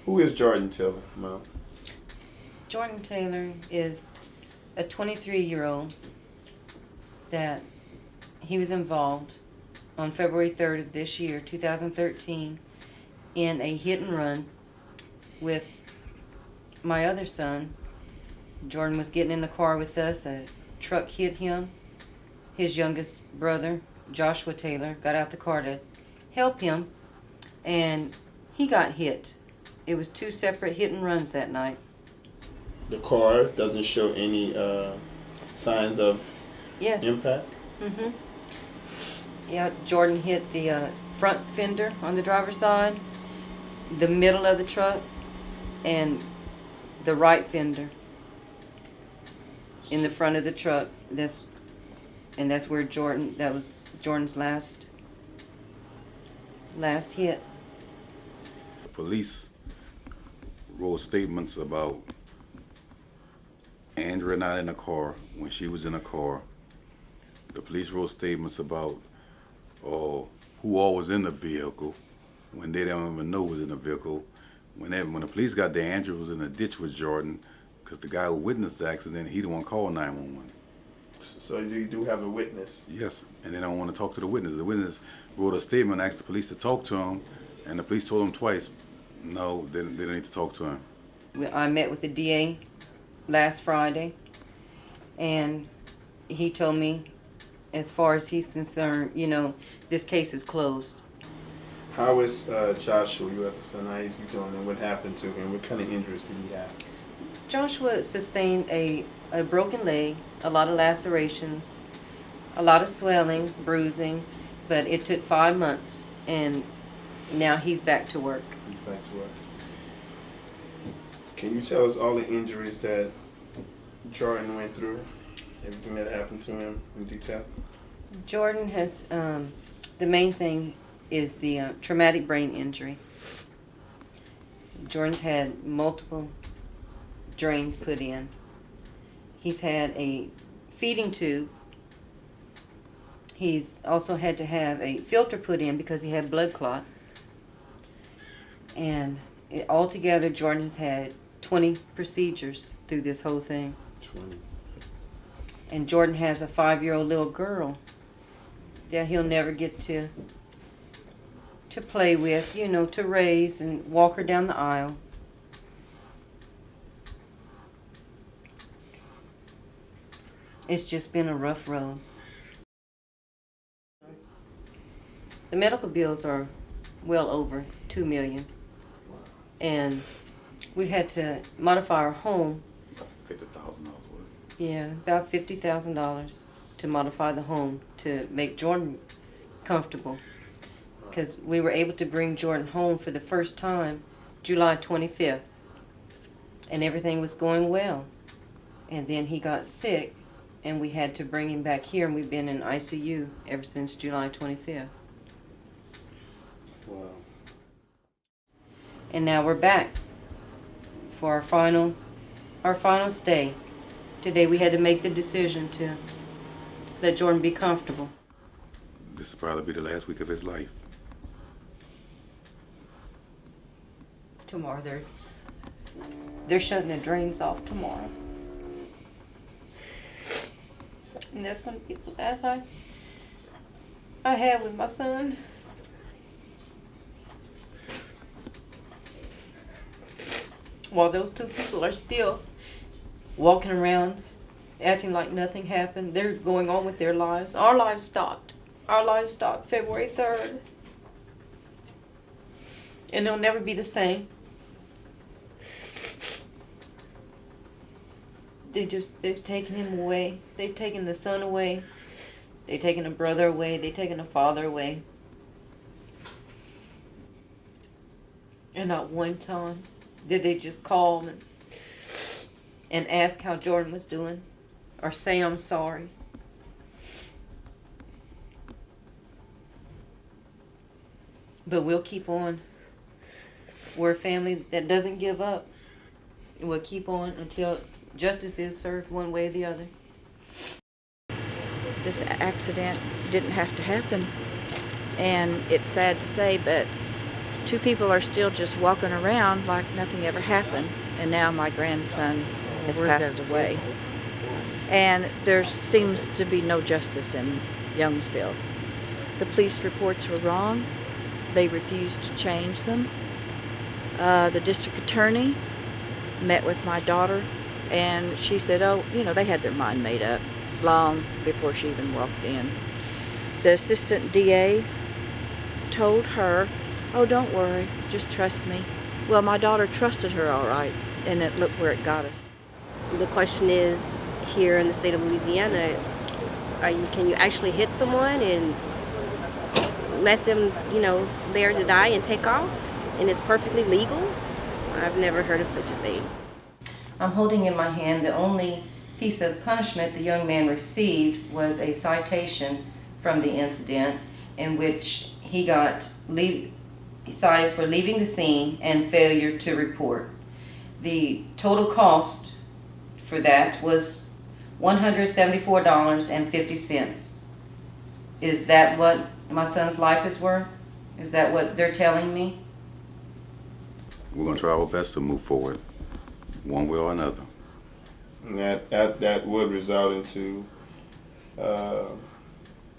Who is Jordan Taylor, Mom? Jordan Taylor is a 23-year-old that he was involved on February 3rd of this year, 2013, in a hit and run with my other son. Jordan was getting in the car with us. A truck hit him. His youngest brother, Joshua Taylor, got out the car to help him, and he got hit. It was two separate hit and runs that night. The car doesn't show any signs of Yes. impact? Mm-hmm. Yeah, Jordan hit the front fender on the driver's side, the middle of the truck, and the right fender in the front of the truck. That's where that was Jordan's last hit. The police wrote statements about Andrea not in the car when she was in the car. The police wrote statements about who all was in the vehicle when they don't even know was in the vehicle. When the police got there, Andrea was in the ditch with Jordan because the guy who witnessed the accident, he the one called 911. So you do have a witness? Yes, and they don't want to talk to the witness. The witness wrote a statement, asked the police to talk to him, and the police told him twice, no, they don't need to talk to him. I met with the DA last Friday, and he told me, as far as he's concerned, this case is closed. How is Joshua, your other son, how is he doing, and what happened to him? What kind of injuries did he have? Joshua sustained a broken leg, a lot of lacerations, a lot of swelling, bruising, but it took 5 months, and now he's back to work. He's back to work. Can you tell us all the injuries that Jordan went through? Everything that happened to him in detail? Jordan has, the main thing is the traumatic brain injury. Jordan's had multiple drains put in. He's had a feeding tube. He's also had to have a filter put in because he had blood clot. And altogether, Jordan has had 20 procedures through this whole thing. 20. And Jordan has a 5-year-old little girl that he'll never get to play with, to raise and walk her down the aisle. It's just been a rough road. The medical bills are well over $2 million. And we had to modify our home. $50,000 worth. Yeah, about $50,000 to modify the home to make Jordan comfortable. Because we were able to bring Jordan home for the first time July 25th. And everything was going well. And then he got sick, and we had to bring him back here, and we've been in ICU ever since July 25th. Wow. And now we're back for our final stay. Today we had to make the decision to let Jordan be comfortable. This will probably be the last week of his life. Tomorrow they're shutting the drains off tomorrow. And that's going to be the last I have with my son. While those two people are still walking around acting like nothing happened, they're going on with their lives. Our lives stopped. Our lives stopped February 3rd. And they'll never be the same. They've taken him away. They've taken the son away. They've taken a brother away. They've taken a father away. And not one time did they just call and ask how Jordan was doing or say I'm sorry. But we'll keep on. We're a family that doesn't give up. We'll keep on until justice is served one way or the other. This accident didn't have to happen, and it's sad to say, but two people are still just walking around like nothing ever happened, and now my grandson has passed away. And there seems to be no justice in Youngsville. The police reports were wrong. They refused to change them. The district attorney met with my daughter, and she said, oh, you know, they had their mind made up long before she even walked in. The assistant DA told her, oh, don't worry, just trust me. Well, my daughter trusted her all right, and look where it got us. The question is, here in the state of Louisiana, can you actually hit someone and let them, you know, there to die and take off? And it's perfectly legal? I've never heard of such a thing. I'm holding in my hand the only piece of punishment the young man received was a citation from the incident in which he got cited for leaving the scene and failure to report. The total cost for that was $174.50. Is that what my son's life is worth? Is that what they're telling me? We're gonna try our best to move forward, one way or another. And that would result into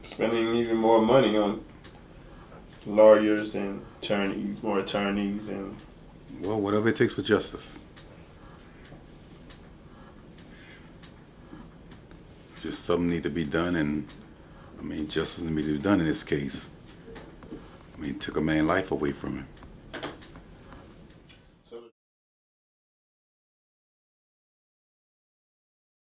spending even more money on lawyers and more attorneys, and Well, whatever it takes for justice. Just something need to be done, and I mean, justice needs to be done in this case. I mean, took a man's life away from him.